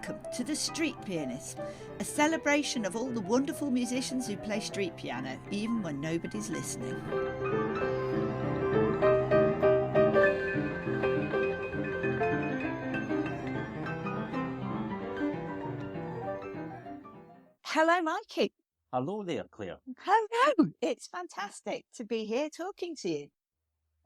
welcome to the Street Pianist, a celebration of all the wonderful musicians who play street piano, even when nobody's listening. Hello, Mikey. Hello there, Claire. Hello. It's fantastic to be here talking to you.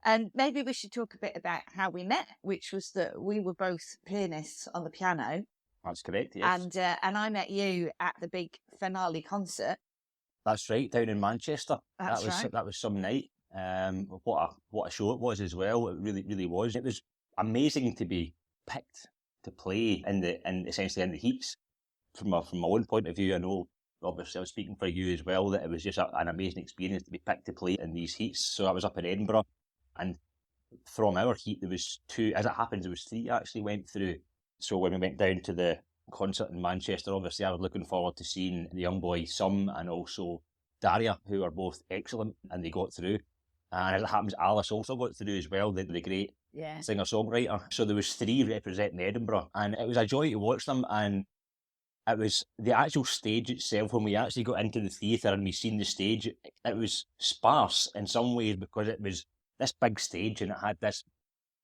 And maybe we should talk a bit about how we met, which was that we were both pianists on the piano. That's correct, yes. And I met you at the big finale concert. That's right, down in Manchester. That's right. That was some night. What a show it was as well. It really was. It was amazing to be picked to play essentially in the heats. From my own point of view, I know obviously I was speaking for you as well, that it was just an amazing experience to be picked to play in these heats. So I was up in Edinburgh, and from our heat there was two, as it happens there was three actually went through. So when we went down to the concert in Manchester, obviously I was looking forward to seeing the young boy Sum and also Daria, who are both excellent, and they got through. And as it happens, Ellis also got through as well, the great singer-songwriter. So there was three representing Edinburgh, and it was a joy to watch them. And it was the actual stage itself, when we actually got into the theatre and we seen the stage, it was sparse in some ways because it was this big stage and it had this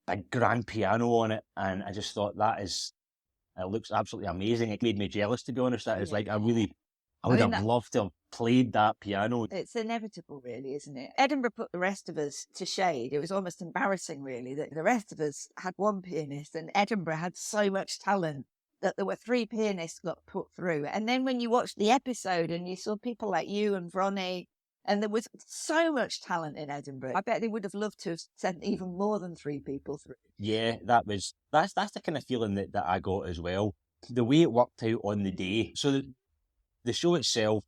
big grand piano on it. And I just thought it looks absolutely amazing. It made me jealous, to be honest. That is like, I would have loved to have played that piano. It's inevitable, really, isn't it? Edinburgh put the rest of us to shade. It was almost embarrassing, really, that the rest of us had one pianist and Edinburgh had so much talent that there were three pianists got put through. And then when you watched the episode and you saw people like you and Ronnie, and there was so much talent in Edinburgh, I bet they would have loved to have sent even more than three people through. Yeah, that's the kind of feeling that I got as well. The way it worked out on the day. So the show itself,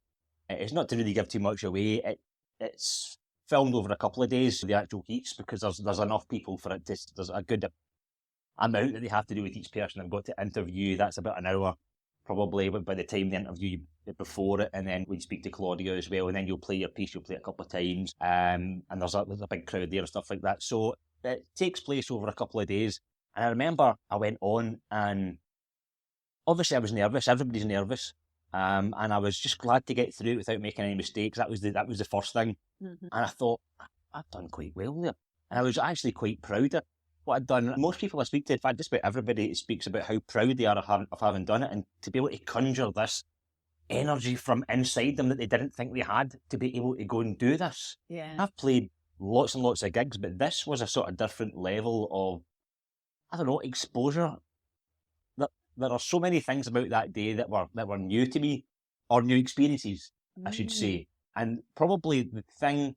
it's not to really give too much away. It's filmed over a couple of days, the actual heats, because there's enough people for it. There's a good amount that they have to do with each person. I've got to interview. That's about an hour, probably, by the time they interview you before it, and then we'd speak to Claudia as well, and then you'll play your piece. You'll play it a couple of times, and there's a big crowd there and stuff like that. So it takes place over a couple of days. And I remember I went on, and obviously I was nervous. Everybody's nervous, and I was just glad to get through it without making any mistakes. That was the first thing, and I thought I've done quite well there, and I was actually quite proud of what I'd done. Most people I speak to, in fact, just about everybody speaks about how proud they are of having done it, and to be able to conjure this energy from inside them that they didn't think they had, to be able to go and do this. Yeah. I've played lots and lots of gigs, but this was a sort of different level of, I don't know, exposure. There are so many things about that day that were new to me, or new experiences, I should say. And probably the thing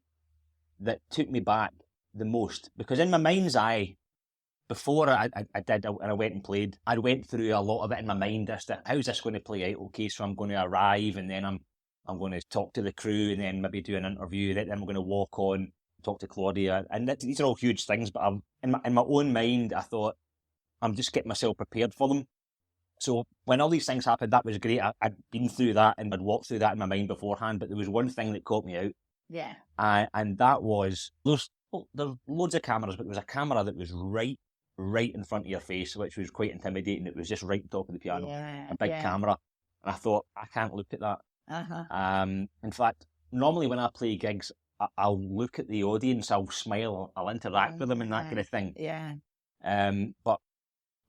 that took me back the most, because in my mind's eye, before I went and played, I went through a lot of it in my mind as to how's this going to play out. Okay, so I'm going to arrive, and then I'm going to talk to the crew, and then maybe do an interview. Then I'm going to walk on, talk to Claudia, and these are all huge things. But in my own mind, I thought I'm just getting myself prepared for them. So when all these things happened, that was great. I'd been through that and I'd walked through that in my mind beforehand. But there was one thing that caught me out. Yeah. And that was there's loads of cameras, but there was a camera that was right in front of your face, which was quite intimidating. It was just right on top of the piano, a big camera. And I thought, I can't look at that. In fact, normally when I play gigs, I'll look at the audience, I'll smile, I'll interact with them and that kind of thing. Yeah. But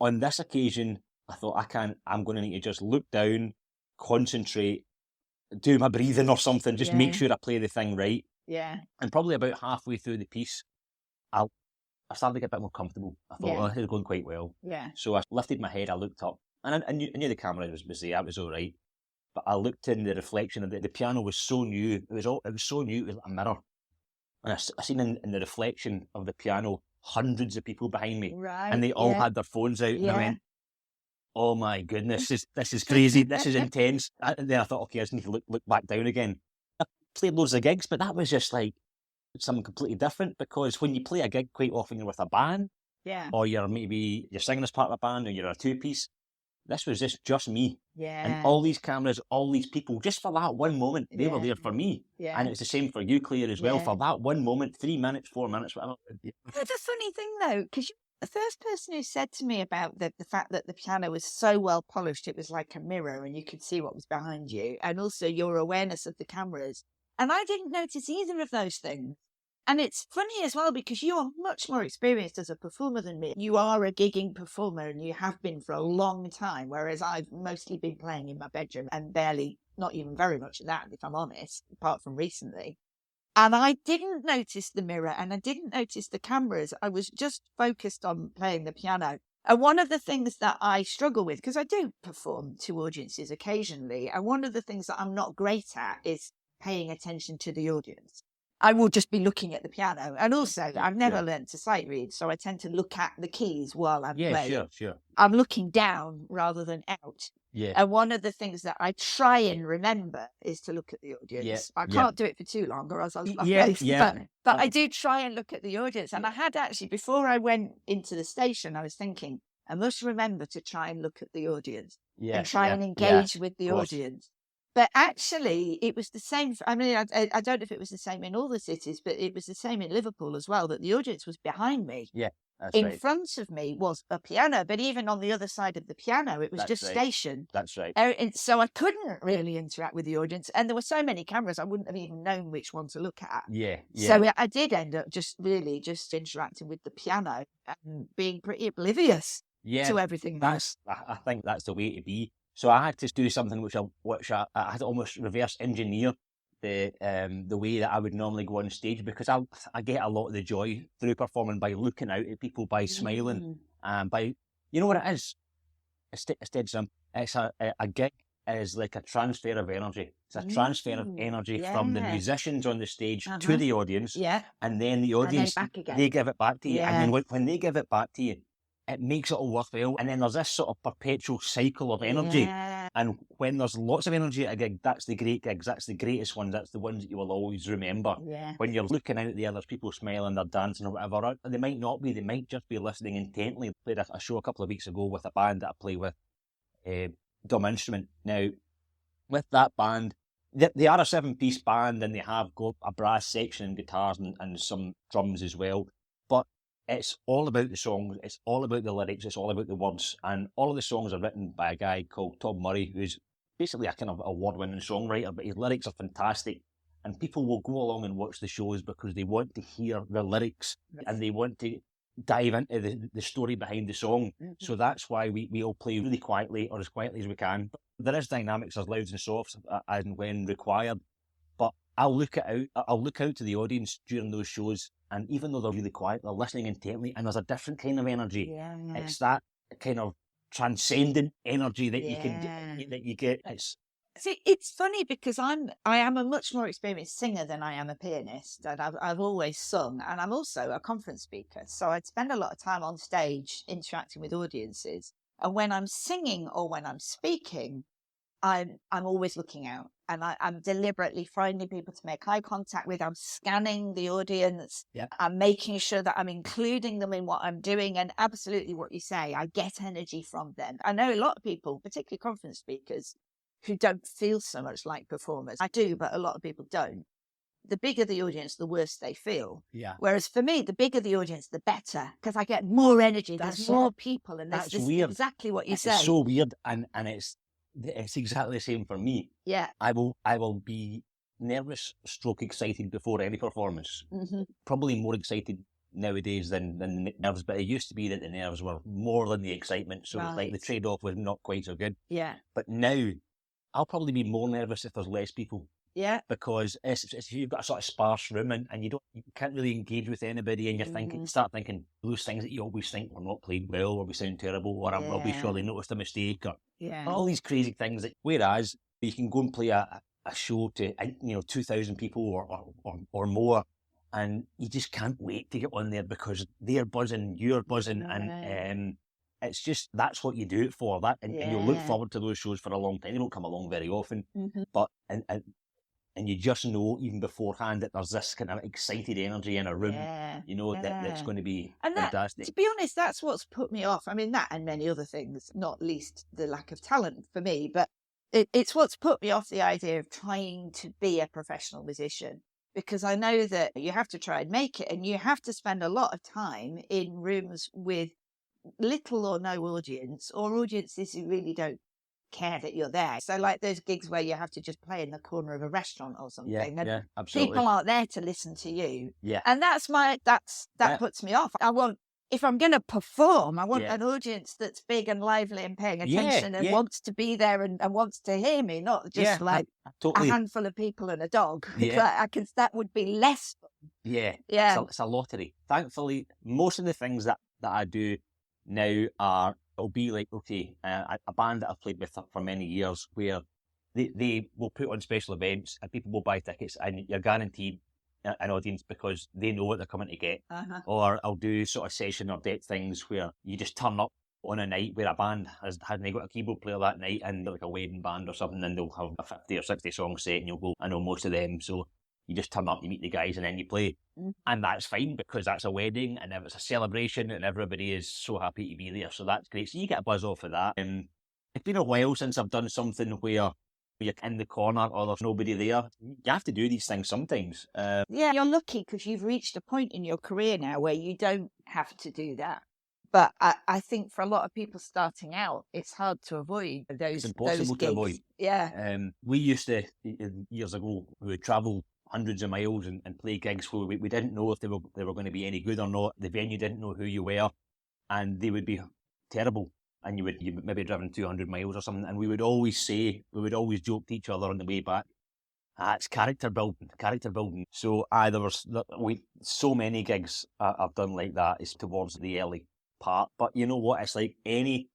on this occasion, I thought, I'm going to need to just look down, concentrate, do my breathing or something, just make sure I play the thing right. Yeah. And probably about halfway through the piece, I started to get a bit more comfortable. I thought, this is going quite well. Yeah. So I lifted my head, I looked up, and I knew the camera was there, it was all right. But I looked in the reflection of the piano was so new. It was so new, it was like a mirror. And I seen in the reflection of the piano hundreds of people behind me. Right. And they all had their phones out, and I went, oh my goodness, this is crazy, this is intense. And then I thought, okay, I just need to look back down again. I played loads of gigs, but that was just like something completely different, because when you play a gig, quite often you're with a band, or you're singing as part of a band, or you're a two-piece. This was just me. Yeah. And all these cameras, all these people, just for that one moment, they were there for me. Yeah. And it's the same for you, Claire, as well. For that one moment, 3 minutes, 4 minutes, whatever. It's a funny thing, though, because The first person who said to me about the fact that the piano was so well polished, it was like a mirror and you could see what was behind you, and also your awareness of the cameras. And I didn't notice either of those things. And it's funny as well, because you are much more experienced as a performer than me. You are a gigging performer and you have been for a long time, whereas I've mostly been playing in my bedroom and barely, not even very much of that, if I'm honest, apart from recently. And I didn't notice the mirror and I didn't notice the cameras. I was just focused on playing the piano. And one of the things that I struggle with, because I do perform to audiences occasionally, and one of the things that I'm not great at is paying attention to the audience. I will just be looking at the piano. And also, I've never learned to sight read, so I tend to look at the keys while I'm playing. Sure. I'm looking down rather than out. Yeah. And one of the things that I try and remember is to look at the audience. I can't do it for too long or else I'll my face. But I do try and look at the audience. And I had actually, before I went into the station, I was thinking, I must remember to try and look at the audience and try and engage with the audience. But actually, it was the same. I mean, I don't know if it was the same in all the cities, but it was the same in Liverpool as well, that the audience was behind me. Yeah, that's in right. front of me was a piano, but even on the other side of the piano, it was just stationed. That's right. And so I couldn't really interact with the audience. And there were so many cameras, I wouldn't have even known which one to look at. Yeah. So I did end up just interacting with the piano and being pretty oblivious to everything else. I think that's the way to be. So I had to do something which I had to almost reverse engineer the way that I would normally go on stage, because I get a lot of the joy through performing by looking out at people, by smiling, and by, you know what it is? It's dead simple. It's a gig is like a transfer of energy. It's a transfer of energy from the musicians on the stage to the audience, and then the audience, back again. they give it back to you, and then when they give it back to you, it makes it all worthwhile. And then there's this sort of perpetual cycle of energy. Yeah. And when there's lots of energy at a gig, that's the great gigs. That's the greatest ones. That's the ones that you will always remember. Yeah. When you're looking out there, there's people smiling, they're dancing or whatever. They might not be. They might just be listening intently. I played a show a couple of weeks ago with a band that I play with, dumb instrument. Now, with that band, they are a 7-piece band, and they have got a brass section and guitars and some drums as well. But it's all about the songs, it's all about the lyrics, it's all about the words. And all of the songs are written by a guy called Tom Murray, who's basically a kind of award-winning songwriter, but his lyrics are fantastic. And people will go along and watch the shows because they want to hear the lyrics and they want to dive into the story behind the song. So that's why we all play really quietly, or as quietly as we can. But there is dynamics, there's louds and softs and when required. But I'll look out to the audience during those shows, and even though they're really quiet, they're listening intently, and there's a different kind of energy. Yeah. It's that kind of transcendent energy that you get. See, it's funny because I am a much more experienced singer than I am a pianist, and I've always sung, and I'm also a conference speaker. So I'd spend a lot of time on stage interacting with audiences. And when I'm singing or when I'm speaking, I'm always looking out, and I'm deliberately finding people to make eye contact with. I'm scanning the audience. Yeah. I'm making sure that I'm including them in what I'm doing. And absolutely what you say, I get energy from them. I know a lot of people, particularly conference speakers, who don't feel so much like performers. I do, but a lot of people don't. The bigger the audience, the worse they feel. Yeah. Whereas for me, the bigger the audience, the better, because I get more energy. There's more people, and that's this weird. Exactly what you say. It's so weird, and it's exactly the same for me. Yeah. I will be nervous stroke excited before any performance. Probably more excited nowadays than the nerves, but it used to be that the nerves were more than the excitement, so it's like the trade-off was not quite so good. Yeah. But now I'll probably be more nervous if there's less people. Yeah. Because if you've got a sort of sparse room and you can't really engage with anybody, and you start thinking those things that you always think were not played well, or we sound terrible, or I'll be sure they noticed a mistake, or all these crazy things. Whereas you can go and play a show to 2,000 people or more, and you just can't wait to get on there because they're buzzing, you're buzzing, and it's just, that's what you do it for. And you'll look forward to those shows for a long time. They don't come along very often, but and you just know even beforehand that there's this kind of excited energy in a room, that's going to be fantastic. To be honest, that's what's put me off. I mean, that and many other things, not least the lack of talent for me, but it's what's put me off the idea of trying to be a professional musician. because I know that you have to try and make it, and you have to spend a lot of time in rooms with little or no audience, or audiences who really don't care that you're there. So like those gigs where you have to just play in the corner of a restaurant or something, and Yeah, absolutely. people aren't there to listen to you. Yeah. And that puts me off. If I'm going to perform, I want an audience that's big and lively and paying attention and wants to be there and wants to hear me, not just a handful of people and a dog. Yeah. That would be less fun. Yeah. Yeah. It's a lottery. Thankfully, most of the things that I do now it'll be like, okay, a band that I've played with for many years, where they will put on special events and people will buy tickets, and you're guaranteed an audience because they know what they're coming to get. Or I'll do sort of session or date things where you just turn up on a night where a band hasn't got a keyboard player that night, and like a wedding band or something, and they'll have a 50 or 60 song set, and you'll go, I know most of them, so you just turn up, you meet the guys, and then you play. And that's fine, because that's a wedding and it's a celebration and everybody is so happy to be there, so that's great. So you get a buzz off of that. It's been a while since I've done something where you're in the corner or there's nobody there. You have to do these things sometimes. Yeah, you're lucky because you've reached a point in your career now where you don't have to do that. But I think for a lot of people starting out, it's hard to avoid those. It's impossible to avoid. Yeah. We used to, years ago, we would travel hundreds of miles and play gigs where we didn't know if they were going to be any good or not. The venue didn't know who you were, and they would be terrible. And you would maybe driven 200 miles or something, and we would always joke to each other on the way back, it's character building. So there was so many gigs I've done like that is towards the early part. But you know what? It's like any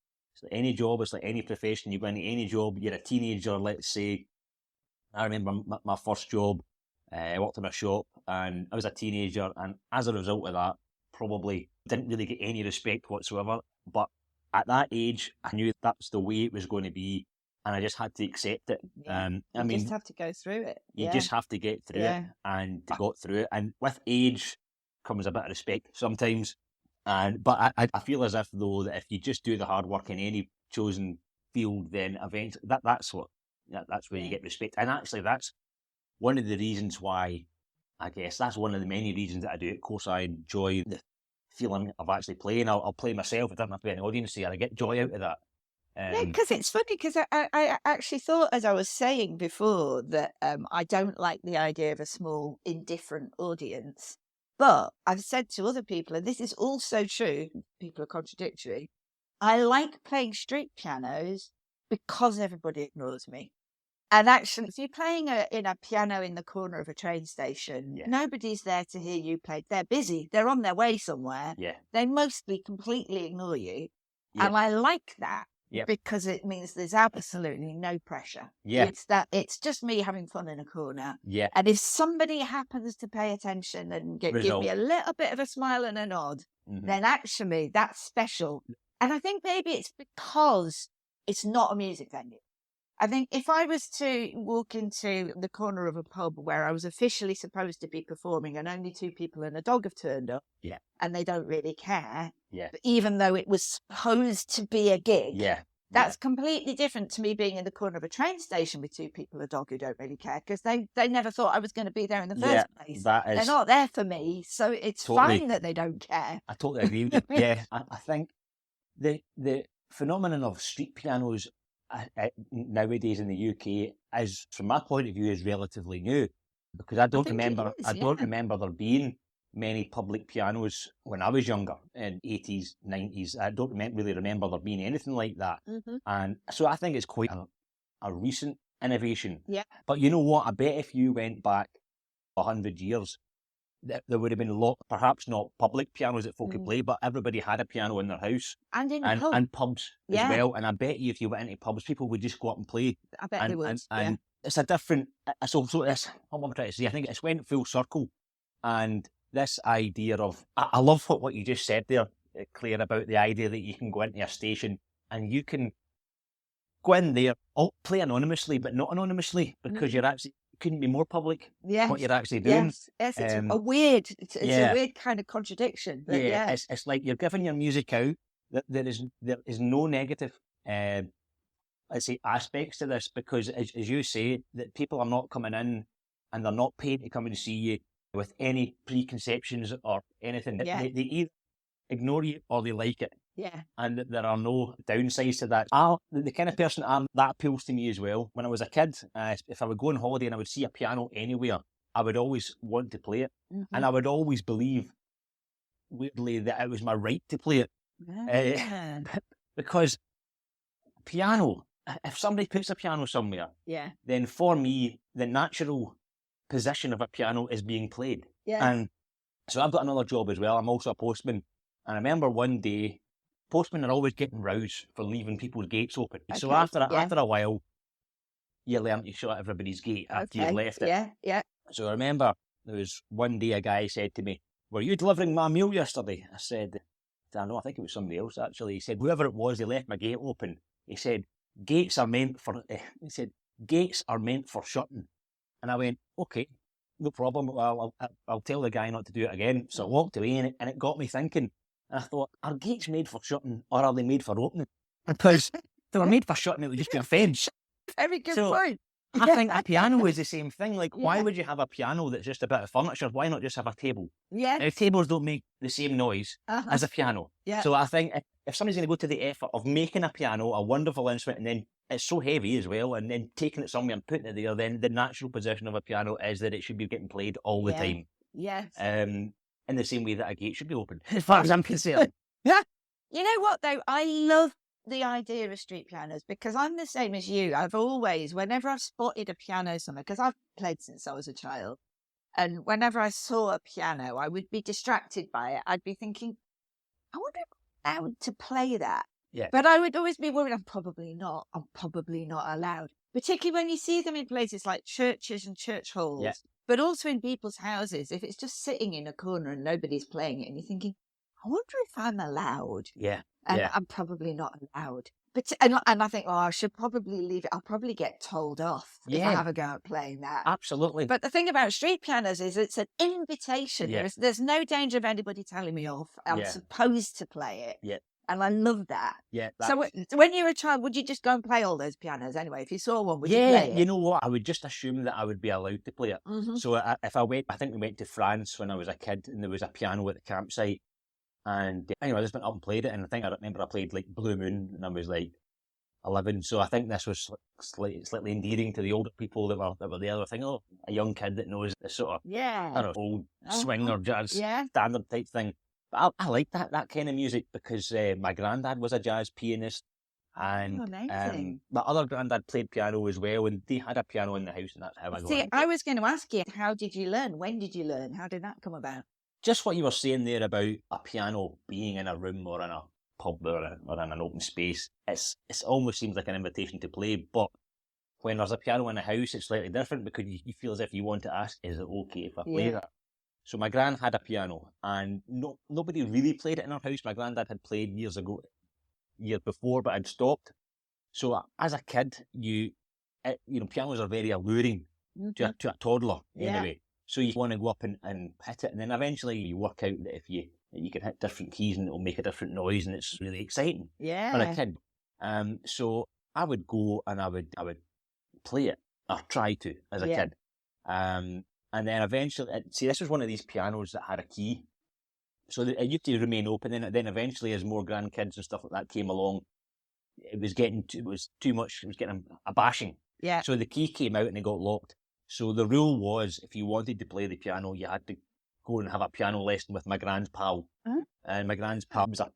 job, it's like any profession. You go into any job, you're a teenager, let's say. I remember my first job, I worked in a shop, and I was a teenager, and as a result of that, probably didn't really get any respect whatsoever. But at that age, I knew that's the way it was going to be, and I just had to accept it. You just have to go through it. You just have to get through it, and I got through it. And with age comes a bit of respect sometimes. But I feel as if, though, that if you just do the hard work in any chosen field, then eventually that's where you get respect. And actually, that's one of the reasons why, I guess, that's one of the many reasons that I do it. Of course, I enjoy the feeling of actually playing. I'll play myself. I don't have to be an audience here. I get joy out of that. Because it's funny, because I actually thought, as I was saying before, that I don't like the idea of a small, indifferent audience. But I've said to other people, and this is also true, people are contradictory, I like playing street pianos because everybody ignores me. And actually, if you're playing in a piano in the corner of a train station, nobody's there to hear you play. They're busy. They're on their way somewhere. They mostly completely ignore you. And I like that because it means there's absolutely no pressure. It's just me having fun in a corner. And if somebody happens to pay attention and give me a little bit of a smile and a nod, then actually that's special. And I think maybe it's because it's not a music venue. I think if I was to walk into the corner of a pub where I was officially supposed to be performing and only 2 people and a dog have turned up, and they don't really care, even though it was supposed to be a gig, that's completely different to me being in the corner of a train station with 2 people and a dog who don't really care, because they never thought I was going to be there in the first place. They're not there for me, so it's fine that they don't care. I totally agree with you. I think the phenomenon of street pianos nowadays in the UK is, from my point of view, is relatively new, because I don't remember there being many public pianos when I was younger in 80s, 90s. I don't really remember there being anything like that. And so I think it's quite a recent innovation. But you know what? I bet if you went back 100 years, there would have been perhaps not public pianos that folk could play, but everybody had a piano in their house. And in pubs as well. And I bet you if you went into pubs, people would just go up and play. I bet they would. And it's a different... So this, what I'm trying to say, I think it's went full circle. And this idea of... I love what you just said there, Claire, about the idea that you can go into a station and you can go in there, play anonymously, but not anonymously, because you're actually... couldn't be more public what you're actually doing. It's a weird kind of contradiction. But it's like you're giving your music out. There is no negative let's say aspects to this, because as you say, that people are not coming in and they're not paying to come and see you with any preconceptions or anything. Yeah. They either ignore you or they like it. Yeah. And there are no downsides to that. The kind of person that appeals to me as well. When I was a kid, if I would go on holiday and I would see a piano anywhere, I would always want to play it. Mm-hmm. And I would always believe, weirdly, that it was my right to play it. Yeah. Because piano, if somebody puts a piano somewhere, Yeah. then for me, the natural position of a piano is being played. Yeah. And so I've got another job as well. I'm also a postman. And I remember one day, postmen are always getting roused for leaving people's gates open. Okay. So after a while, you learn to shut everybody's gate after you've left it. Yeah, yeah. So I remember there was one day a guy said to me, "Were you delivering my mail yesterday?" I said, "I know, I think it was somebody else actually." He said, "Whoever it was, they left my gate open." He said, "Gates are meant for," "gates are meant for shutting." And I went, "Okay, no problem. Well, I'll tell the guy not to do it again." So I walked away and it got me thinking. And I thought, are gates made for shutting or are they made for opening? Because if they were made for shutting, it would just be a fence. Very good point. I think a piano is the same thing. Like, why would you have a piano that's just a bit of furniture? Why not just have a table? Yeah. Now, tables don't make the same noise as a piano. Yeah. So I think if somebody's going to go to the effort of making a piano, a wonderful instrument, and then it's so heavy as well, and then taking it somewhere and putting it there, then the natural position of a piano is that it should be getting played all the time. Yes. In the same way that a gate should be open, as far as I'm concerned. Yeah. You know what, though? I love the idea of street pianos because I'm the same as you. I've always, whenever I've spotted a piano somewhere, because I've played since I was a child, and whenever I saw a piano, I would be distracted by it. I'd be thinking, I wonder if I'm allowed to play that. Yeah. But I would always be worried, I'm probably not allowed. Particularly when you see them in places like churches and church halls. Yeah. But also in people's houses, if it's just sitting in a corner and nobody's playing it, and you're thinking, I wonder if I'm allowed. Yeah. And I'm probably not allowed. But and I think, I should probably leave it. I'll probably get told off if I have a go at playing that. Absolutely. But the thing about street pianos is it's an invitation. Yeah. There's no danger of anybody telling me off. I'm supposed to play it. Yeah. And I love that. Yeah. So when you were a child, would you just go and play all those pianos anyway? If you saw one, would you play it? You know what? I would just assume that I would be allowed to play it. Mm-hmm. So if I went, I think we went to France when I was a kid and there was a piano at the campsite. And anyway, I just went up and played it. And I remember I played like Blue Moon and I was like 11. So I think this was slightly endearing to the older people that were there. I think, a young kid that knows this sort of I don't know, old swing or jazz standard type thing. But I like that kind of music because my granddad was a jazz pianist and my other granddad played piano as well and they had a piano in the house and that's how I got into it. I was going to ask you, how did you learn? When did you learn? How did that come about? Just what you were saying there about a piano being in a room or in a pub or in an open space. It almost seems like an invitation to play, but when there's a piano in a house, it's slightly different because you feel as if you want to ask, is it okay if I play that? So my gran had a piano and nobody really played it in our house. My granddad had played years before, but had stopped. So as a kid, pianos are very alluring to a toddler anyway. So you want to go up and hit it, and then eventually you work out that if you can hit different keys and it'll make a different noise, and it's really exciting for a kid. So I would go and I would play it or try to as a kid. And then eventually, this was one of these pianos that had a key. So it used to remain open. And then eventually, as more grandkids and stuff like that came along, it was too much. It was getting a bashing. Yeah. So the key came out and it got locked. So the rule was, if you wanted to play the piano, you had to go and have a piano lesson with my grand's pal. And my grand's pal was a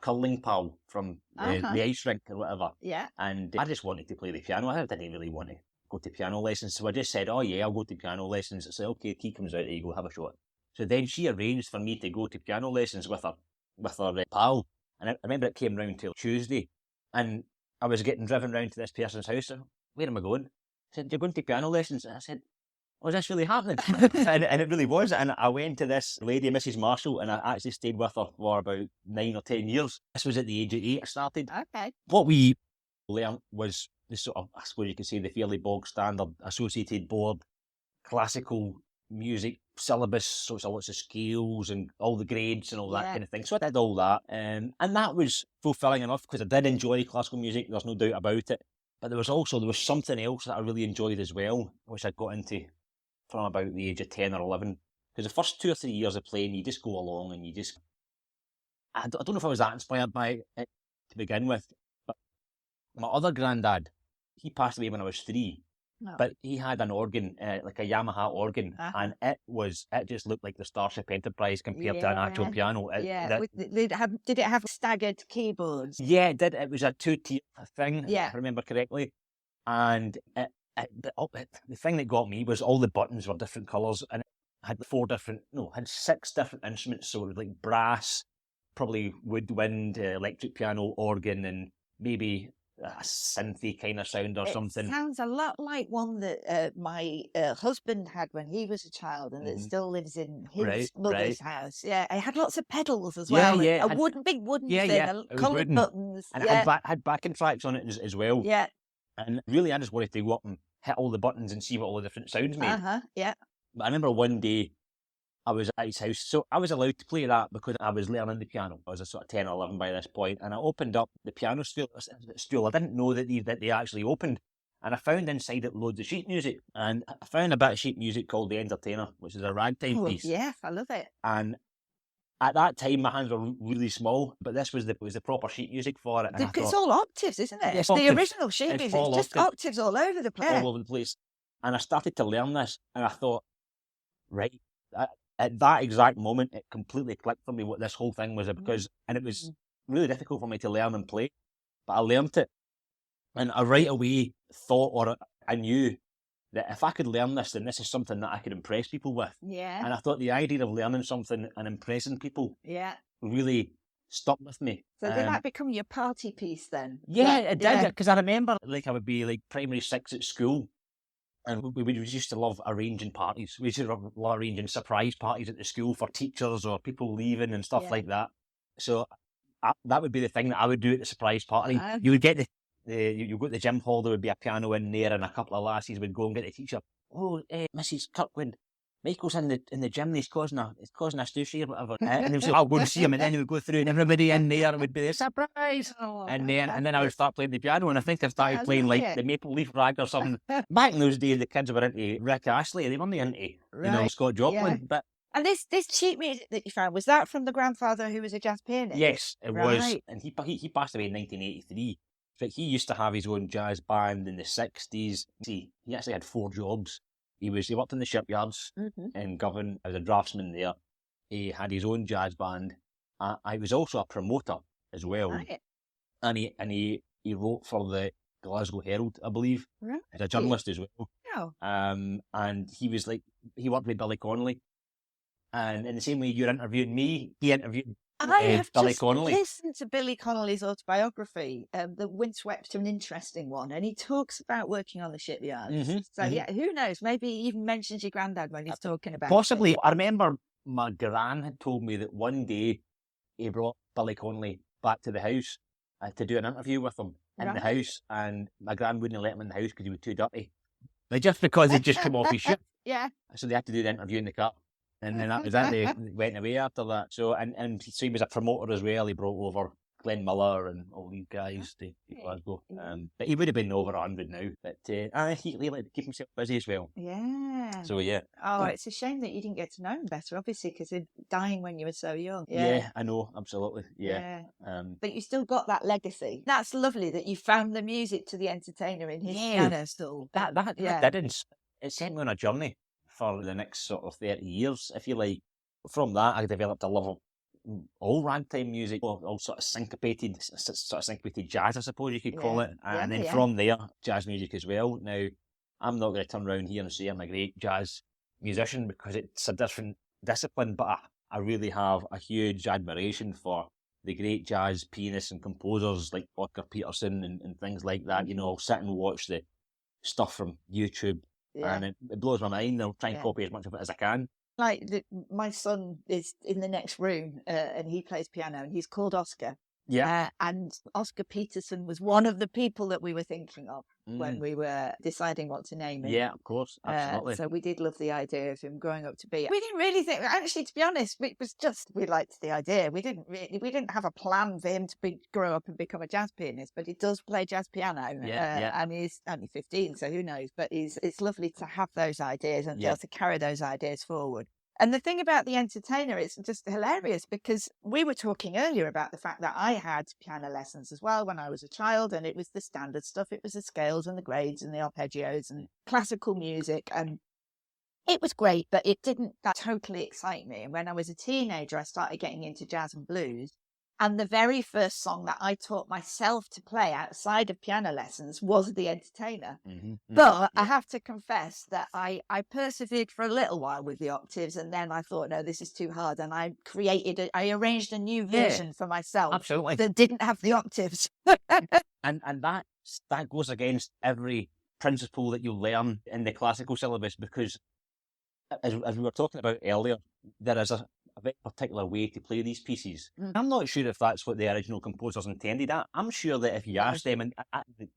curling pal from the ice rink or whatever. Yeah. And I just wanted to play the piano. I didn't really want to go to piano lessons. So I just said, I'll go to piano lessons. I said, okay, the key comes out, there you go, have a shot. So then she arranged for me to go to piano lessons with her pal. And I remember it came round till Tuesday. And I was getting driven round to this person's house. Where am I going? I said, you're going to piano lessons? And I said, is this really happening? and it really was. And I went to this lady, Mrs. Marshall, and I actually stayed with her for about 9 or 10 years. This was at the age of 8 I started. Okay. What we learned was the sort of, I suppose you could say, the fairly bog standard associated board, classical music syllabus, so it's lots of scales and all the grades and all that kind of thing. So I did all that. And that was fulfilling enough because I did enjoy classical music. There's no doubt about it. But there was something else that I really enjoyed as well, which I got into from about the age of 10 or 11. Because the first 2 or 3 years of playing, you just go along and you just... I don't know if I was that inspired by it to begin with, but my other granddad, he passed away when I was 3. No. But he had an organ, like a Yamaha organ, and it just looked like the Starship Enterprise compared to an actual piano. Did it have staggered keyboards? Yeah, it did. It was a 2-tier thing, if I remember correctly. And the thing that got me was all the buttons were different colours, and it had 6 different instruments. So it was like brass, probably woodwind, electric piano, organ, and maybe a synthy kind of sound or something. It sounds a lot like one that my husband had when he was a child, and that still lives in his mother's house. Yeah, it had lots of pedals as well. Yeah, big wooden thing, coloured buttons. And it had backing tracks on it as well. Yeah. And really, I just wanted to go up and hit all the buttons and see what all the different sounds made. Yeah. But I remember one day I was at his house, so I was allowed to play that because I was learning the piano. I was a sort of 10 or 11 by this point, and I opened up the piano stool. I didn't know that they actually opened, and I found inside it loads of sheet music, and I found a bit of sheet music called The Entertainer, which is a ragtime piece. Yes, I love it. And at that time, my hands were really small, but this was the proper sheet music for it. And it's all octaves, isn't it? Yes, the original sheet music, it's just octaves all over the place. All over the place. And I started to learn this, and I thought, right, at that exact moment, it completely clicked for me what this whole thing was, because, and it was really difficult for me to learn and play, but I learned it. And I right away thought, or I knew that if I could learn this, then this is something that I could impress people with. Yeah. And I thought the idea of learning something and impressing people really stuck with me. So did that become your party piece then? Yeah, it did, because I remember I would be like primary 6 at school, and we used to love arranging parties. We used to love arranging surprise parties at the school for teachers or people leaving and stuff like that. So that would be the thing that I would do at the surprise party. You would get you go to the gym hall, there would be a piano in there, and a couple of lassies would go and get the teacher. Oh, Mrs. Kirkwood, Michael's in the gym, he's causing a stoosh or whatever. And they would say, I'll go and see him, and then he would go through, and everybody in there would be a surprise. And then I would start playing the piano, and I think I started playing like the Maple Leaf Rag or something. Back in those days, the kids were into Rick Astley, they weren't into Scott Joplin. But and this sheet music that you found, was that from the grandfather who was a jazz pianist? Yes, it was. And he passed away in 1983. But he used to have his own jazz band in the 60s. He actually had 4 jobs. He worked in the shipyards in Govan as a draftsman there. He had his own jazz band. He was also a promoter as well. Right. And he wrote for the Glasgow Herald, I believe. Right. As a journalist as well. Oh. And he worked with Billy Connolly. And in the same way you're interviewing me, he interviewed I have Billy just Connolly. listened to Billy Connolly's autobiography, The Windswept, an interesting one, and he talks about working on the shipyards. Who knows? Maybe he even mentions your granddad when he's talking about possibly. it. I remember my gran had told me that one day he brought Billy Connolly back to the house to do an interview with him in the house, and my gran wouldn't let him in the house because he was too dirty. Like, just because he'd just come off his ship. Yeah. So they had to do the interview in the car. And then that was that. They went away after that. So and so he was a promoter as well. He brought over Glenn Miller and all these guys to Glasgow. But he would have been over 100 now. But he liked to keep himself busy as well. Yeah. So yeah. Oh, it's a shame that you didn't get to know him better, obviously, because he's dying when you were so young. Yeah, I know, absolutely. Yeah. But you still got that legacy. That's lovely that you found the music to the entertainer in his piano stool. That didn't. It sent me on a journey for the next sort of 30 years, if you like. From that, I developed a love of all ragtime music, all sort of syncopated jazz, I suppose you could call it. And then from there, jazz music as well. Now, I'm not going to turn around here and say I'm a great jazz musician because it's a different discipline, but I really have a huge admiration for the great jazz pianists and composers like Oscar Peterson and things like that. You know, I'll sit and watch the stuff from YouTube. Yeah. And it blows my mind. I'll try and copy as much of it as I can. Like my son is in the next room and he plays piano and he's called Oscar. Yeah. And Oscar Peterson was one of the people that we were thinking of when we were deciding what to name him. Yeah, of course, absolutely. So we did love the idea of him growing up to be. We didn't really think, actually, to be honest, it was just we liked the idea. We didn't have a plan for him to grow up and become a jazz pianist, but he does play jazz piano. And he's only 15, so who knows? But it's lovely to have those ideas and be able to carry those ideas forward. And the thing about the entertainer, it's just hilarious because we were talking earlier about the fact that I had piano lessons as well when I was a child, and it was the standard stuff. It was the scales and the grades and the arpeggios and classical music. And it was great, but it didn't totally excite me. And when I was a teenager, I started getting into jazz and blues. And the very first song that I taught myself to play outside of piano lessons was The Entertainer. But I have to confess that I persevered for a little while with the octaves, and then I thought, no, this is too hard. And I arranged a new version for myself. Absolutely. That didn't have the octaves. and that goes against every principle that you learn in the classical syllabus, because as we were talking about earlier, there is a very particular way to play these pieces. I'm not sure if that's what the original composers intended. I'm sure that if you asked them, and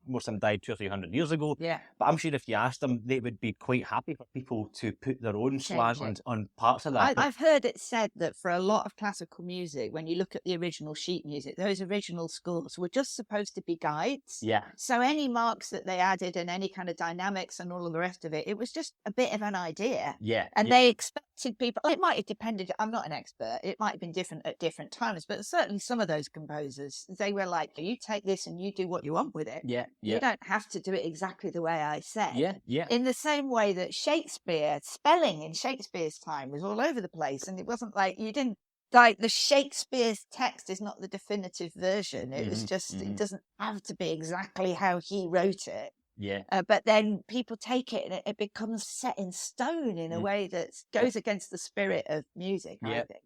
most of them died 200 or 300 years ago, but I'm sure if you asked them, they would be quite happy for people to put their own slant on parts of that. I've heard it said that for a lot of classical music, when you look at the original sheet music, those original scores were just supposed to be guides. Yeah. So any marks that they added and any kind of dynamics and all of the rest of it, it was just a bit of an idea. Yeah. And they expected people, it might have depended, I'm not an expert, it might have been different at different times, but certainly some of those composers, they were like, you take this and you do what you want with it. Yeah. You don't have to do it exactly the way I said. Yeah. In the same way that Shakespeare, spelling in Shakespeare's time was all over the place, and it wasn't like you didn't, like the Shakespeare's text is not the definitive version. It was just, it doesn't have to be exactly how he wrote it. Yeah. But then people take it and it becomes set in stone in a way that goes against the spirit of music, I think.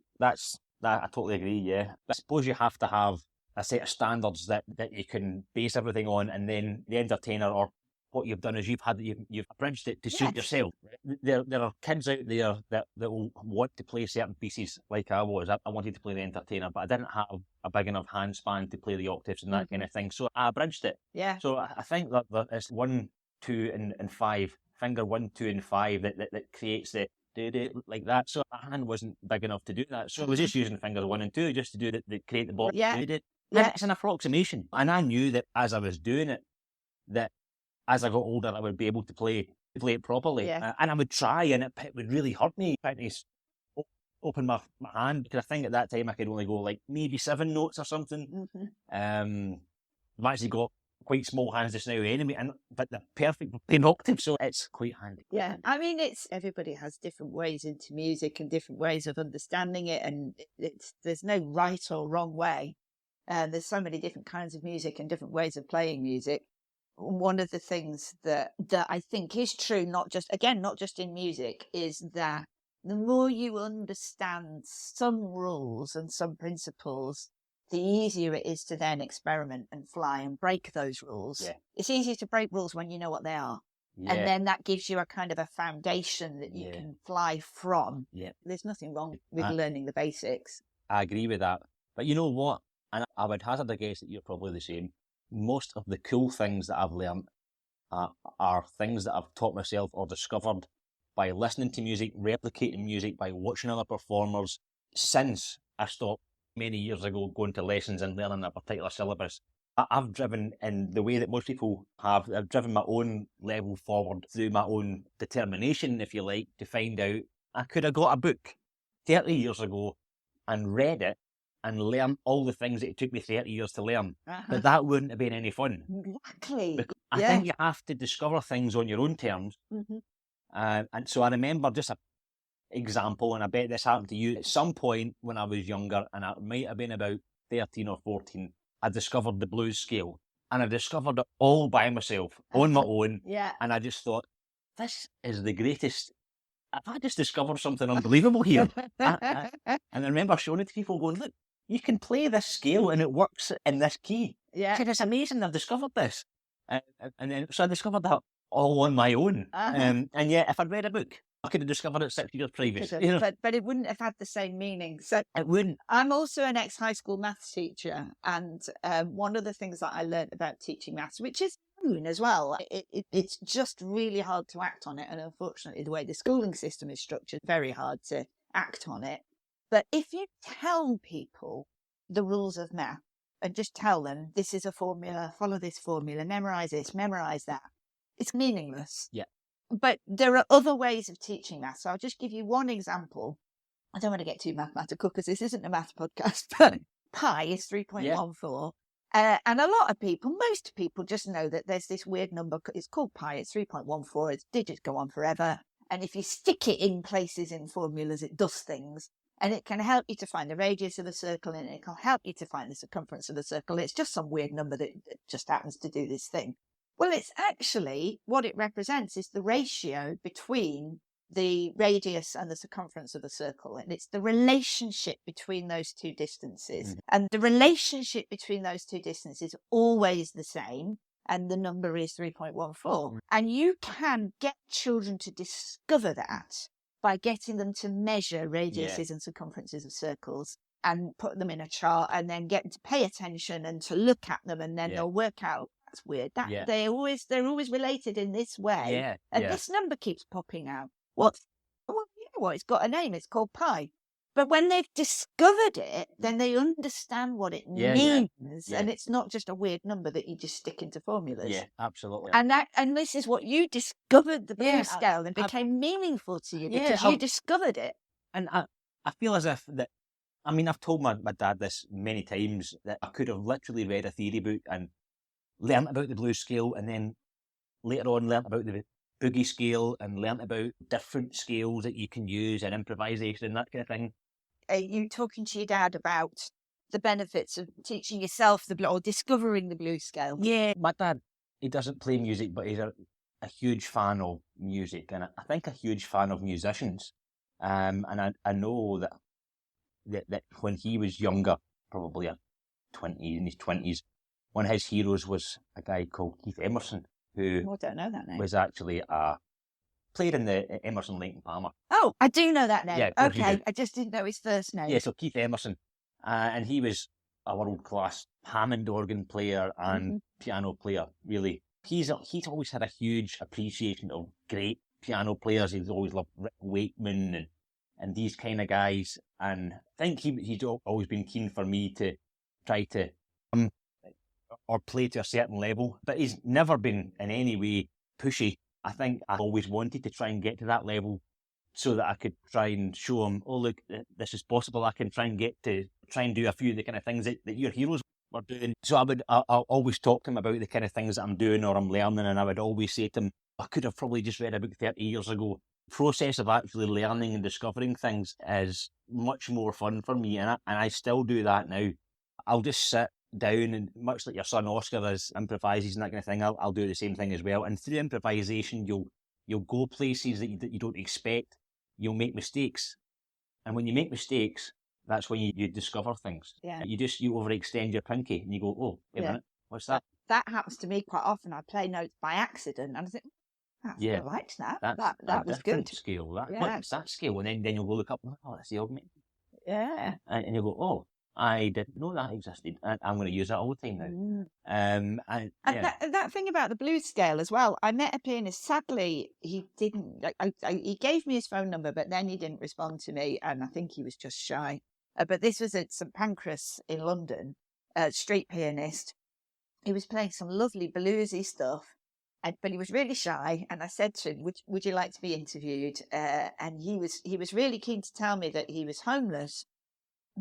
I totally agree, yeah. I suppose you have to have a set of standards that you can base everything on, and then the entertainer, or what you've done is you've abridged it to suit yourself. There are kids out there that will want to play certain pieces like I was. I wanted to play the entertainer, but I didn't have a big enough hand span to play the octaves and that kind of thing. So I abridged it. Yeah. So I think that it's 1, 2, and 5, finger 1, 2, and 5 that creates the like that. So my hand wasn't big enough to do that. So I was just using fingers 1 and 2 just to do that, create the block. Yeah. It's an approximation. And I knew that as I was doing it, that as I got older, I would be able to play it properly. Yeah. And I would try, and it would really hurt me trying to open my hand, because I think at that time I could only go like maybe 7 notes or something. I've actually got quite small hands just now anyway, but they're perfect for playing octaves, so it's quite handy. Yeah, I mean, everybody has different ways into music and different ways of understanding it, and there's no right or wrong way. There's so many different kinds of music and different ways of playing music. One of the things that I think is true, not just in music, is that the more you understand some rules and some principles, the easier it is to then experiment and fly and break those rules. Yeah. It's easier to break rules when you know what they are. Yeah. And then that gives you a kind of a foundation that you can fly from. Yeah. There's nothing wrong with learning the basics. I agree with that. But you know what? And I would hazard a guess that you're probably the same. Most of the cool things that I've learned are things that I've taught myself or discovered by listening to music, replicating music, by watching other performers. Since I stopped many years ago going to lessons and learning a particular syllabus, I've driven in the way that most people have. I've driven my own level forward through my own determination, if you like, to find out I could have got a book 30 years ago and read it and learn all the things that it took me 30 years to learn. But that wouldn't have been any fun. Exactly. Because I think you have to discover things on your own terms. And so I remember just an example, and I bet this happened to you at some point when I was younger, and I might have been about 13 or 14, I discovered the blues scale. And I discovered it all by myself, on my own. Yeah. And I just thought, this is the greatest. I just discovered something unbelievable here. And I remember showing it to people going, look, you can play this scale and it works in this key. Yeah. I said, it's amazing, I've discovered this. And then, so I discovered that all on my own. And yet, if I'd read a book, I could have discovered it 6 years previous. Could've, You know? but it wouldn't have had the same meaning. So It wouldn't. I'm also an ex-high school maths teacher, and one of the things that I learned about teaching maths, which is known as well, it's just really hard to act on it. And unfortunately, the way the schooling system is structured, very hard to act on it. But if you tell people the rules of math and just tell them this is a formula, follow this formula, memorize this, memorize that, it's meaningless. Yeah. But there are other ways of teaching math. So I'll just give you one example. I don't want to get too mathematical because this isn't a math podcast, but pi is 3.14. And a lot of people, most people just know that there's this weird number. It's called pi. It's 3.14. Its digits go on forever. And if you stick it in places in formulas, it does things. And it can help you to find the radius of a circle, and it can help you to find the circumference of the circle. It's just some weird number that just happens to do this thing. Well, it's actually, what it represents is the ratio between the radius and the circumference of the circle. And it's the relationship between those two distances. And the relationship between those two distances is always the same. And the number is 3.14. And you can get children to discover that by getting them to measure radiuses and circumferences of circles and put them in a chart, and then get them to pay attention and to look at them, and then they'll work out, that's weird. They're always related in this way. And this number keeps popping out. Well, you know what? It's got a name. It's called pi. But when they've discovered it, then they understand what it means. And it's not just a weird number that you just stick into formulas. Yeah, absolutely. And this is what you discovered the blues scale and became meaningful to you because you discovered it. And I feel as if that, I mean, I've told my dad this many times, that I could have literally read a theory book and learnt about the blues scale, and then later on learnt about the boogie scale and learnt about different scales that you can use and improvisation and that kind of thing. Are you talking to your dad about the benefits of teaching yourself or discovering the blues scale? Yeah, my dad, he doesn't play music, but he's a huge fan of music, and I think a huge fan of musicians. And I know that when he was younger, probably in his 20s, one of his heroes was a guy called Keith Emerson, who I don't know that name. Was actually played in the Emerson, Lake and Palmer. Oh, I do know that name. Yeah, okay, I just didn't know his first name. Yeah, so Keith Emerson, and he was a world-class Hammond organ player and piano player, really. He's always had a huge appreciation of great piano players. He's always loved Rick Wakeman and these kind of guys. And I think he's always been keen for me to try to or play to a certain level. But he's never been in any way pushy. I think I always wanted to try and get to that level so that I could try and show him, oh, look, this is possible. I can try and do a few of the kind of things that your heroes were doing. So I'll always talk to him about the kind of things that I'm doing or I'm learning, and I would always say to him, I could have probably just read a book 30 years ago. The process of actually learning and discovering things is much more fun for me, and I still do that now. I'll just sit down, and much like your son Oscar improvises and that kind of thing, I'll do the same thing as well. And through improvisation, you'll go places that you don't expect. You'll make mistakes, and when you make mistakes, that's when you discover things. Yeah. You overextend your pinky, and you go, oh, wait a minute, what's that? That happens to me quite often. I play notes by accident, and I think, I liked that. That was good. Scale. What's that scale? And then you'll go look up, oh, that's the augment. Yeah. And you'll go, oh, I didn't know that existed. I'm going to use that all the time now. And that thing about the blues scale as well. I met a pianist. Sadly, he didn't. He gave me his phone number, but then he didn't respond to me, and I think he was just shy. But this was at St Pancras in London. Street pianist. He was playing some lovely bluesy stuff, but he was really shy. And I said to him, "Would you like to be interviewed?" And he was really keen to tell me that he was homeless.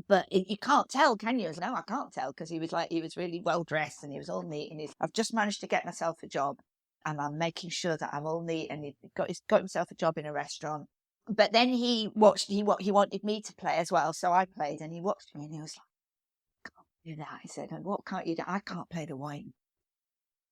But you can't tell, can you? I was like, no, I can't tell, because he was really well dressed and he was all neat. And I've just managed to get myself a job, and I'm making sure that I'm all neat. And he's got himself a job in a restaurant. But then he wanted me to play as well, so I played, and he watched me and he was like, "Can't do that." I said, "And what can't you do?" "I can't play the white."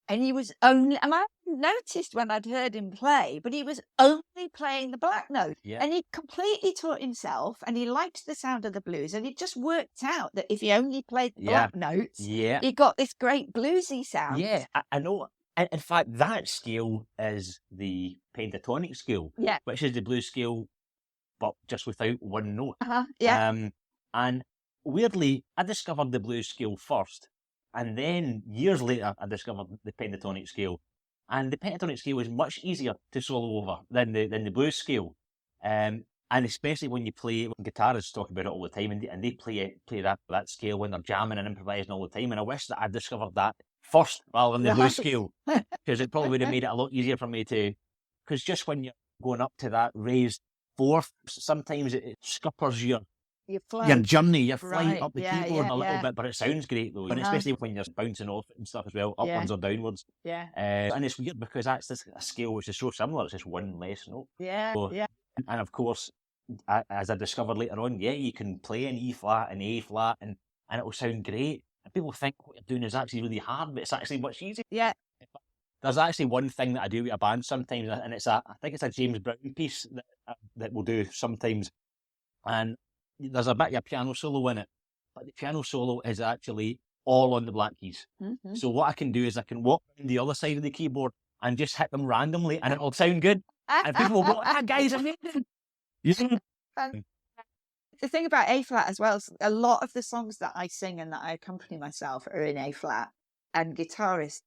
And and I noticed when I'd heard him play, but he was only playing the black note. Yeah. And he completely taught himself, and he liked the sound of the blues, and it just worked out that if he only played the black notes, he got this great bluesy sound. Yeah, I know. In fact, that scale is the pentatonic scale, Yeah. which is the blues scale, but just without one note. Yeah. And weirdly, I discovered the blues scale first, and then years later, I discovered the pentatonic scale. And the pentatonic scale is much easier to solo over than the blues scale. And especially when you play, guitarists talk about it all the time, and they play that scale when they're jamming and improvising all the time. And I wish that I'd discovered that first rather than the blues scale, because it probably would have made it a lot easier for me to. Because just when you're going up to that raised fourth, sometimes it scuppers your journey, your flight up the keyboard a little bit, but it sounds great though, and especially when you're bouncing off it and stuff as well, upwards or downwards. And it's weird because that's a scale which is so similar, it's just one less note. And of course, as I discovered later on, you can play an E flat and A flat, and it will sound great. And people think what you're doing is actually really hard, but it's actually much easier. There's actually one thing that I do with a band sometimes, and I think it's a James Brown piece that we'll do sometimes, and there's a bit of a piano solo in it, but the piano solo is actually all on the black keys. So what I can do is I can walk around the other side of the keyboard and just hit them randomly, and it'll sound good, and people will go, guys, amazing. The thing about A flat as well is a lot of the songs that I sing and that I accompany myself are in A flat, and guitarists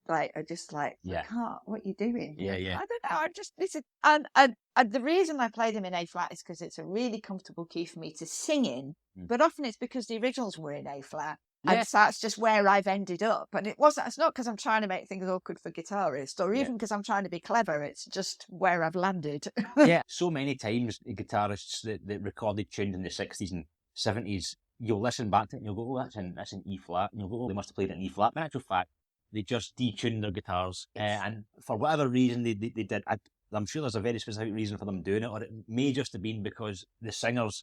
are just I can't, what are you doing? I don't know, I just listen. And the reason I play them in A flat is because it's a really comfortable key for me to sing in, but often it's because the originals were in A flat. And so that's just where I've ended up. And it's not because I'm trying to make things awkward for guitarists or even because I'm trying to be clever. It's just where I've landed. So many times the guitarists that recorded tunes in the 60s and 70s, you'll listen back to it and you'll go, oh, that's an E flat. And you'll go, oh, they must have played it in E flat. But in actual fact, they just detuned their guitars. And for whatever reason they did, I'm sure there's a very specific reason for them doing it, or it may just have been because the singers,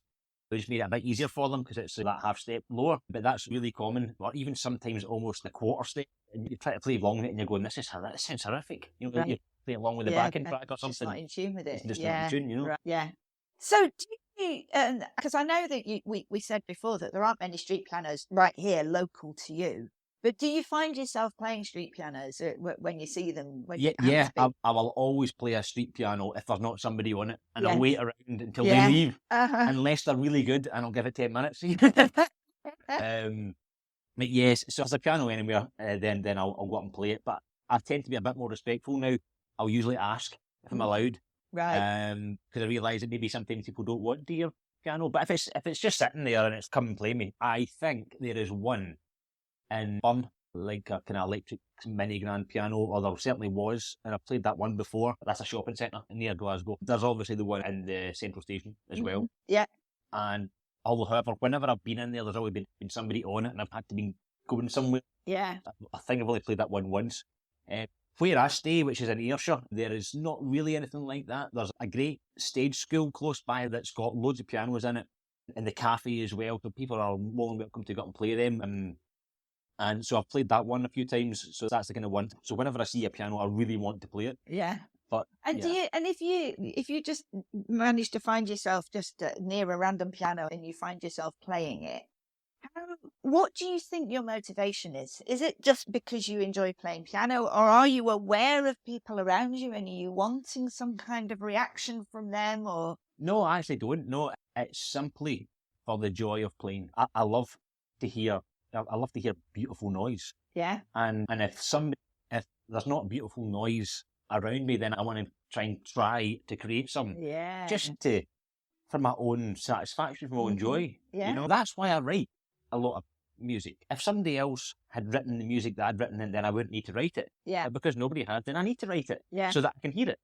they just made it a bit easier for them because it's that half step lower. But that's really common, or even sometimes almost a quarter step. And you try to play along with it and you're going, this sounds horrific. You know, you play along with the backing track or something. It's not in tune with it. It's just not in tune, you know. So do you, because I know that we said before that there aren't many street pianos right here local to you. But do you find yourself playing street pianos when you see them? I will always play a street piano if there's not somebody on it, and I'll wait around until they leave, unless they're really good, and I'll give it 10 minutes. But yes, so if there's a piano anywhere, then I'll go up and play it. But I tend to be a bit more respectful now. I'll usually ask if I'm allowed, because I realise that maybe sometimes people don't want to hear piano. But if it's just sitting there and it's come and play me, I think there is one in Burn, like a kind of electric mini grand piano, or there certainly was, and I've played that one before. That's a shopping centre near Glasgow. There's obviously the one in the Central Station as well. And however, whenever I've been in there, there's always been somebody on it, and I've had to be going somewhere. I think I've only played that one once. Where I stay, which is in Ayrshire, there is not really anything like that. There's a great stage school close by that's got loads of pianos in it, and the cafe as well, so people are more than welcome to go up and play them. And so I've played that one a few times, so that's the kind of one. So whenever I see a piano, I really want to play it. But if you just manage to find yourself just near a random piano and you find yourself playing it, what do you think your motivation is? Is it just because you enjoy playing piano, or are you aware of people around you and are you wanting some kind of reaction from them? Or no, I actually don't. No, it's simply for the joy of playing. I love to hear beautiful noise. And if there's not beautiful noise around me, then I want to try to create some. Just for my own satisfaction, for my own joy. You know, that's why I write a lot of music. If somebody else had written the music that I'd written, then I wouldn't need to write it. Because nobody had, then I need to write it so that I can hear it.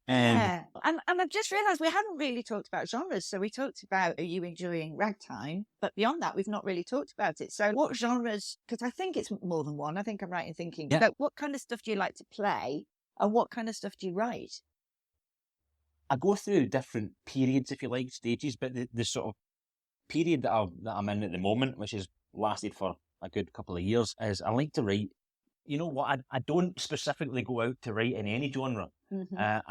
And I've just realised we haven't really talked about genres. So we talked about, are you enjoying ragtime? But beyond that, we've not really talked about it. So what genres, because I think it's more than one, I think I'm right in thinking, but what kind of stuff do you like to play and what kind of stuff do you write? I go through different periods, if you like, stages, but the sort of period that I'm in at the moment, which has lasted for a good couple of years, is I like to write. You know what? I don't specifically go out to write in any genre. I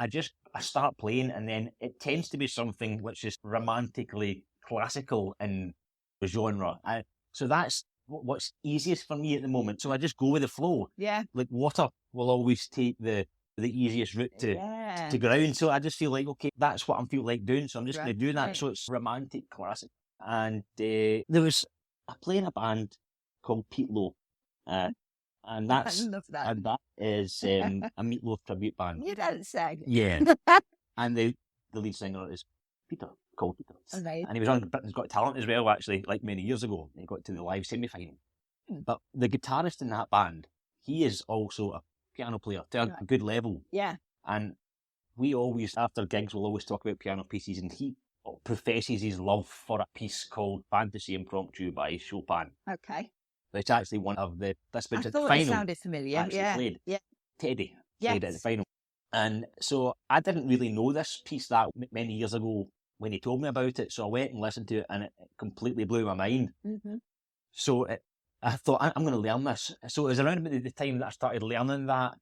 start playing, and then it tends to be something which is romantically classical in the genre. So that's what's easiest for me at the moment. So I just go with the flow. Yeah. Like water will always take the easiest route to ground. So I just feel like, okay, that's what I feel like doing. So I'm just going to do that. Right. So it's romantic classic. And I play in a band called Pete Lowe. And I that's love that. and that is a Meatloaf tribute band. You don't say. Yeah. And the lead singer is Peter, called Peter. Amazing. And he was on Britain's Got Talent as well, actually, like many years ago. He got to the live semi-final. But the guitarist in that band, he is also a piano player to a good level. Yeah. And we always, after gigs, we'll always talk about piano pieces, and he professes his love for a piece called Fantasy Impromptu by Chopin. Okay. It's actually one of the... I thought it sounded familiar. Played. Yeah. Teddy played it at the final. And so I didn't really know this piece that many years ago when he told me about it. So I went and listened to it, and it completely blew my mind. Mm-hmm. So I thought, I'm going to learn this. So it was around about the time that I started learning that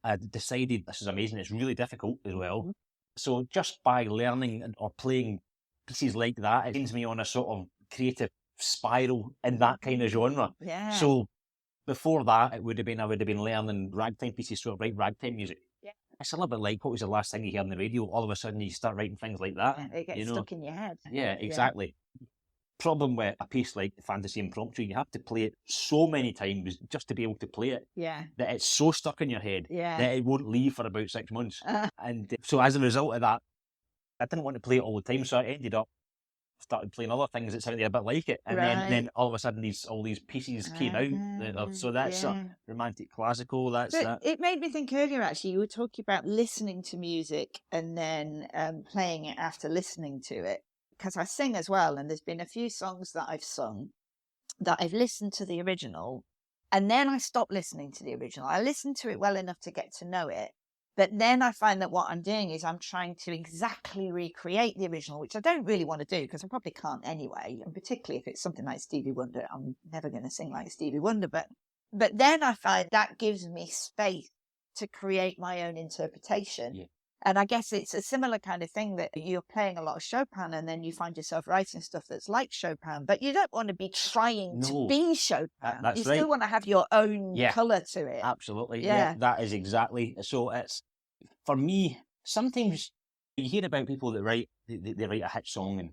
I decided this is amazing. It's really difficult as well. Mm-hmm. So just by learning or playing pieces like that, it sends me on a sort of creative spiral in that kind of genre. Yeah. So before that, I would have been learning ragtime pieces, so I write ragtime music. Yeah. It's a little bit like, what was the last thing you heard on the radio? All of a sudden you start writing things like that. Yeah, it gets stuck in your head. Yeah, exactly. Yeah. Problem with a piece like Fantasy Impromptu, you have to play it so many times just to be able to play it. Yeah. That it's so stuck in your head that it won't leave for about 6 months. And so as a result of that, I didn't want to play it all the time, so I ended up started playing other things that sounded a bit like it, and then all of a sudden all these pieces came out. So that's romantic classical. That's but that. It made me think earlier. Actually, you were talking about listening to music and then playing it after listening to it. Because I sing as well, and there's been a few songs that I've sung that I've listened to the original, and then I stopped listening to the original. I listened to it well enough to get to know it. But then I find that what I'm doing is I'm trying to exactly recreate the original, which I don't really want to do because I probably can't anyway. And particularly if it's something like Stevie Wonder, I'm never going to sing like Stevie Wonder. But then I find that gives me space to create my own interpretation. Yeah. And I guess it's a similar kind of thing that you're playing a lot of Chopin and then you find yourself writing stuff that's like Chopin, but you don't want to be trying to be Chopin. That's you right. still want to have your own colour to it. Absolutely. Yeah, that is exactly. So it's, for me, sometimes you hear about people that write, they write a hit song in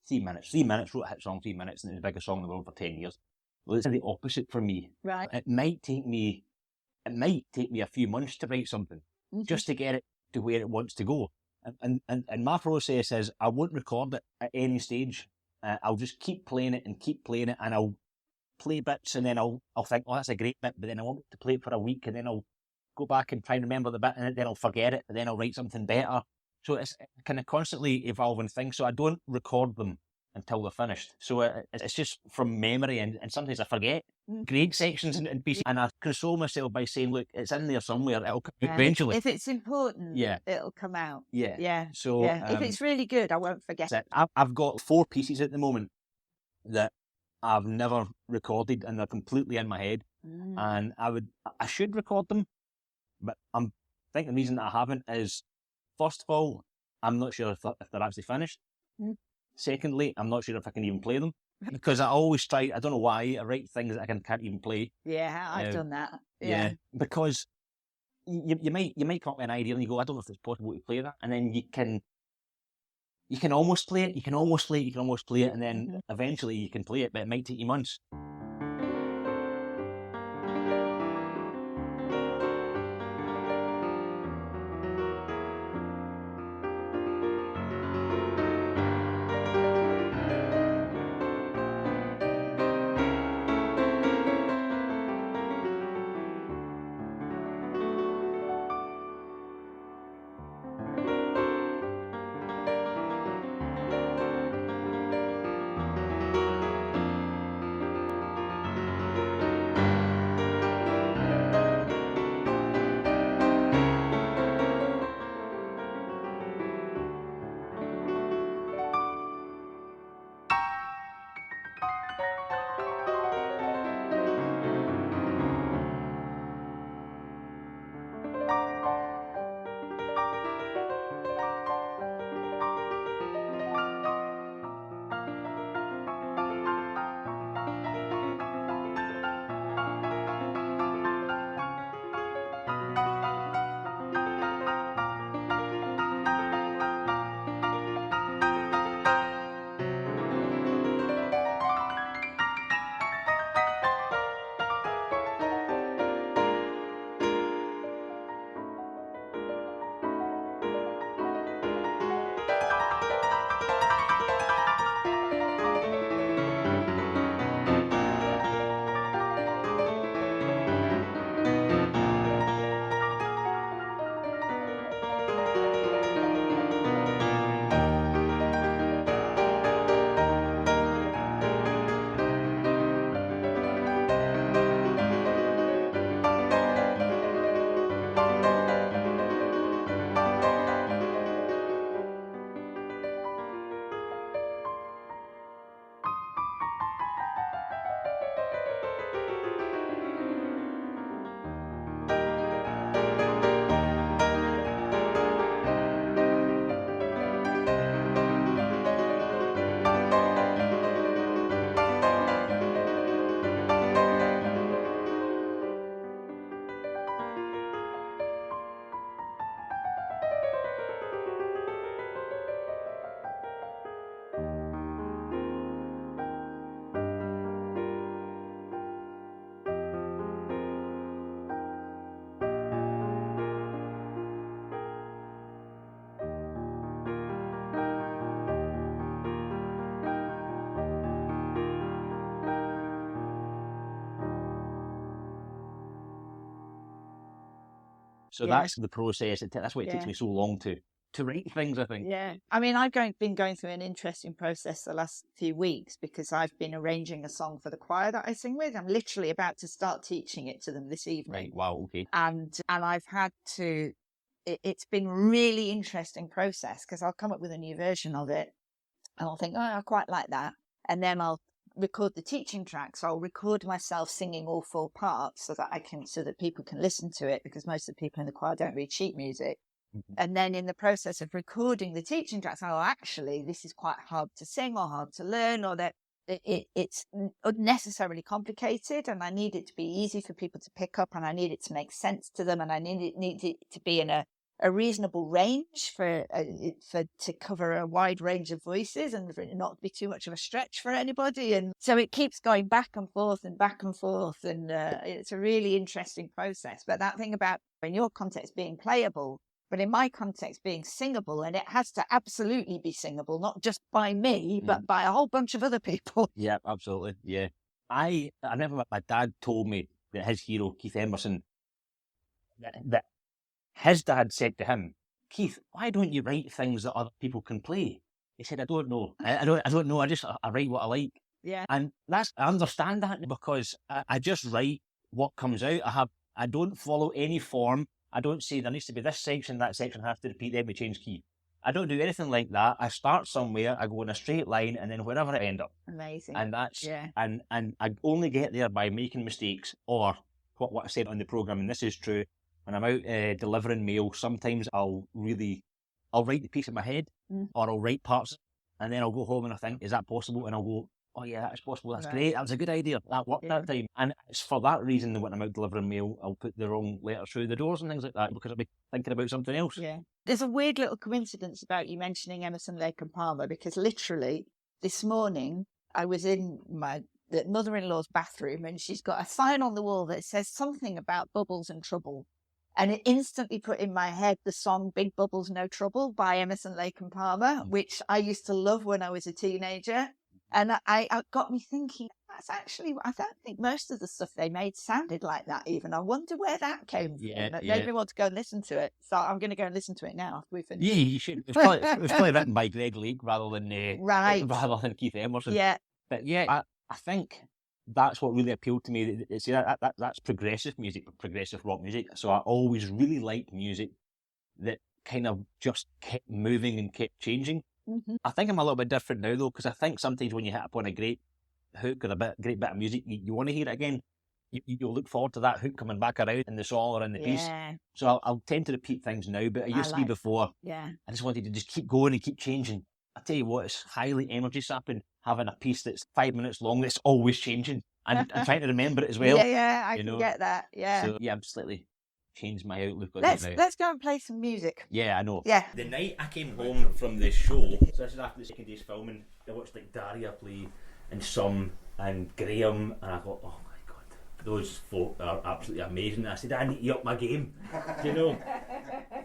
3 minutes. 3 minutes, wrote a hit song, 3 minutes, and it's the biggest song in the world for 10 years. Well, it's the opposite for me. Right. It might take me a few months to write something, just to get it to where it wants to go. And my process is I won't record it at any stage. I'll just keep playing it, and I'll play bits, and then I'll think, oh, that's a great bit, but then I want to play it for a week, and then I'll go back and try and remember the bit, and then I'll forget it, and then I'll write something better. So it's kind of constantly evolving things. So I don't record them until they're finished. So it's just from memory, and sometimes I forget great sections and pieces, and I console myself by saying, look, it's in there somewhere, it'll come eventually. If it's important, it'll come out. Yeah. So if it's really good, I won't forget it. I've got 4 pieces at the moment that I've never recorded, and they're completely in my head, and I should record them, but I'm thinking the reason that I haven't is, first of all, I'm not sure if they're actually finished. Secondly, I'm not sure if I can even play them, because I always try, I don't know why, I write things that I can't even play. Yeah, I've done that. Yeah, because you might come up with an idea and you go, I don't know if it's possible to play that, and then you can almost play it, and then eventually you can play it, but it might take you months. So that's the process. That's why it takes me so long to write things, I think. Yeah. I mean, I've been going through an interesting process the last few weeks because I've been arranging a song for the choir that I sing with. I'm literally about to start teaching it to them this evening. Right. Wow. Okay. And I've had to, it's been really interesting process because I'll come up with a new version of it and I'll think, oh, I quite like that. And then I'll record the teaching track. So I'll record myself singing all 4 parts so that people can listen to it, because most of the people in the choir don't read sheet music. And then in the process of recording the teaching tracks, actually, this is quite hard to sing or hard to learn, or that it's unnecessarily complicated, and I need it to be easy for people to pick up, and I need it to make sense to them, and I need it to be in a reasonable range to cover a wide range of voices, and for it not to be too much of a stretch for anybody. And so it keeps going back and forth, and it's a really interesting process. But that thing about, in your context, being playable, but in my context being singable, and it has to absolutely be singable, not just by me, but by a whole bunch of other people. Yeah, absolutely. Yeah. I remember my dad told me that his hero, Keith Emerson, that his dad said to him, Keith, why don't you write things that other people can play? He said, I don't know. I don't know. I write what I like. Yeah. And I understand that, because I just write what comes out. I don't follow any form. I don't say there needs to be this section, that section, I have to repeat, then we change key. I don't do anything like that. I start somewhere, I go in a straight line, and then wherever I end up. Amazing. And that's, and I only get there by making mistakes, or what I said on the programme, and this is true, when I'm out delivering mail, sometimes I'll write the piece in my head, or I'll write parts, and then I'll go home and I think, is that possible? And I'll go, oh yeah, that's possible, that's great, that was a good idea, that worked that time. And it's for that reason that when I'm out delivering mail, I'll put the wrong letter through the doors and things like that, because I'll be thinking about something else. Yeah. There's a weird little coincidence about you mentioning Emerson, Lake and Palmer, because literally this morning I was in my mother-in-law's bathroom, and she's got a sign on the wall that says something about bubbles and trouble. And it instantly put in my head the song Big Bubbles, No Trouble by Emerson, Lake and Palmer, which I used to love when I was a teenager. And I got me thinking, that's actually, I don't think most of the stuff they made sounded like that even. I wonder where that came from. It made me want to go and listen to it. So I'm going to go and listen to it now after we finish. Yeah, you should. It was probably written by Greg Lake rather than Keith Emerson. Yeah. But yeah, I think that's what really appealed to me. That's progressive music, progressive rock music. So I always really liked music that kind of just kept moving and kept changing. Mm-hmm. I think I'm a little bit different now, though, because I think sometimes when you hit upon a great hook or great bit of music, you want to hear it again. You'll look forward to that hook coming back around in the song or in the piece. So I'll tend to repeat things now, but it used to be before. Yeah. I just wanted to just keep going and keep changing. I tell you what, it's highly energy sapping having a piece that's 5 minutes long that's always changing and trying to remember it as well. Yeah, I can get that. Yeah. So yeah, I've slightly changed my outlook on it now. Let's go and play some music. Yeah, I know. Yeah. The night I came home from the show, so this is after the second day's filming, I watched like Daria play and Sum and Graham, and I thought, oh my god, those folk are absolutely amazing. I said, I need to up my game, you know.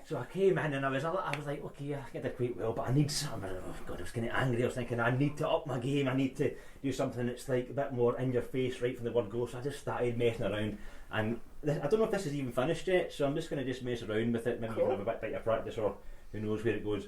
So I came in and I was like, okay, yeah, I did quite well, but I need something. Oh god, I was kind of angry. I was thinking, I need to up my game. I need to do something that's like a bit more in your face right from the word go. So I just started messing around, and I don't know if this is even finished yet, so I'm just going to just mess around with it. Maybe you can have a bit of practice, or who knows where it goes.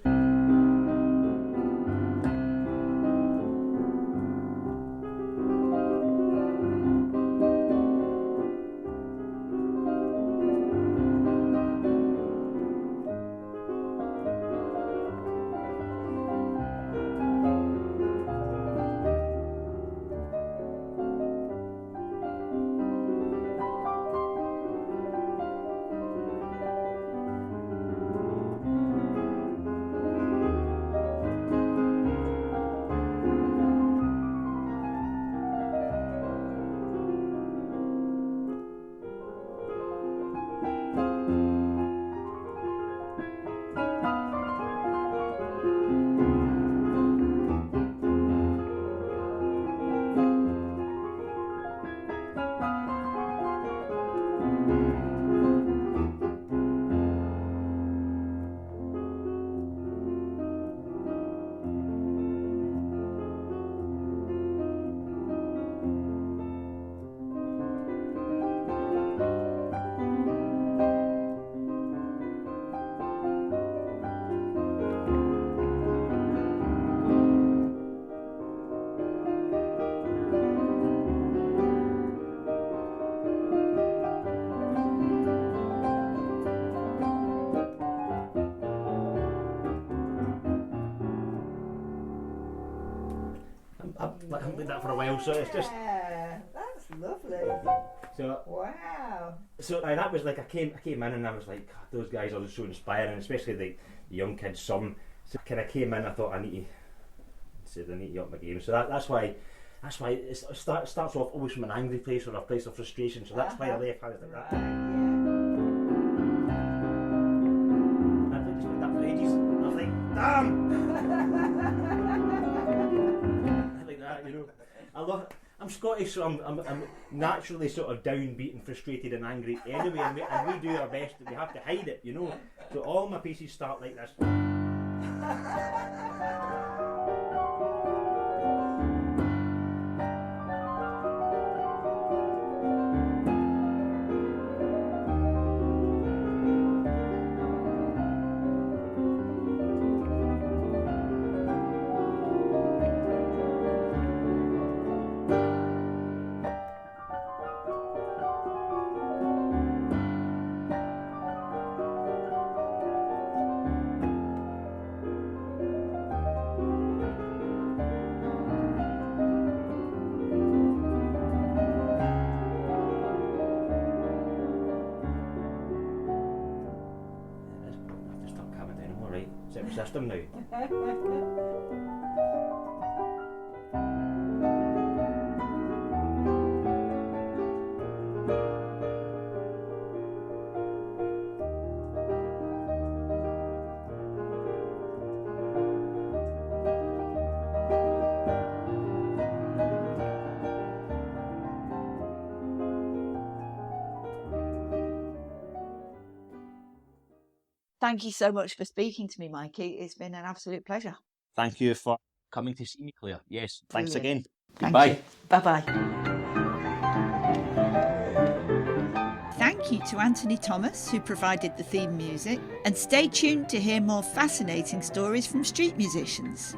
did that for a while, so it's just... Yeah, that's lovely. So, wow. So that was like, I came in and I was like, God, those guys are just so inspiring, especially the young kids, some. So I kind of came in, I thought I need to up my game. So that's why it starts off always from an angry place or a place of frustration. So that's why the left hand is like that. And I just did that for ages. And I was like, damn! Like that, you know. I love it. I'm Scottish, so I'm naturally sort of downbeat and frustrated and angry anyway, and we do our best. We have to hide it, you know. So all my pieces start like this. System now. Thank you so much for speaking to me, Mikey. It's been an absolute pleasure. Thank you for coming to see me, Claire. Yes, thanks Brilliant. again. Goodbye. Bye-bye. Thank you to Anthony Thomas, who provided the theme music, and stay tuned to hear more fascinating stories from street musicians.